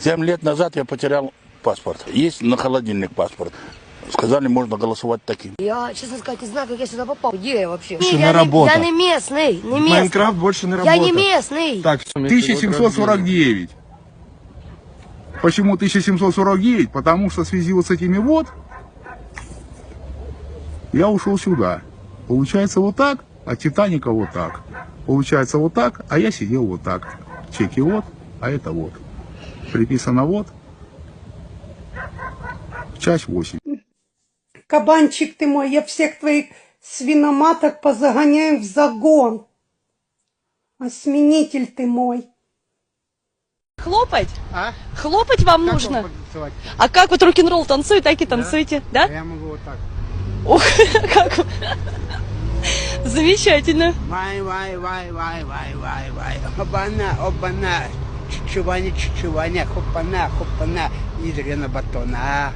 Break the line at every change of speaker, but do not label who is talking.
7 лет назад я потерял паспорт. Есть на холодильник паспорт. Сказали, можно голосовать таким.
Я, честно сказать, не знаю, как я сюда попал. Где я вообще?
Больше
я,
не работа.
я не местный, не местный.
Майнкрафт больше не
Я
работает.
не местный.
Так,
1749. Почему 1749? Потому что в связи вот с этими вот, я ушел сюда. Получается вот так, а Титаника вот так. Получается вот так, а я сидел вот так. Чеки вот, а это вот. Приписано вот. Часть 8.
Кабанчик ты мой, я всех твоих свиноматок позагоняю в загон. Осменитель ты мой.
Хлопать?
А?
Хлопать вам
Как
нужно?
вам танцевать?
А как вот рок-н-ролл танцует, так и танцуйте, да?
Я могу вот так.
Ох, как замечательно.
Вай, вай, вай, вай, вай, вай, вай. Обана, обана. Чучуване, хопана, хопана. Идрена батона.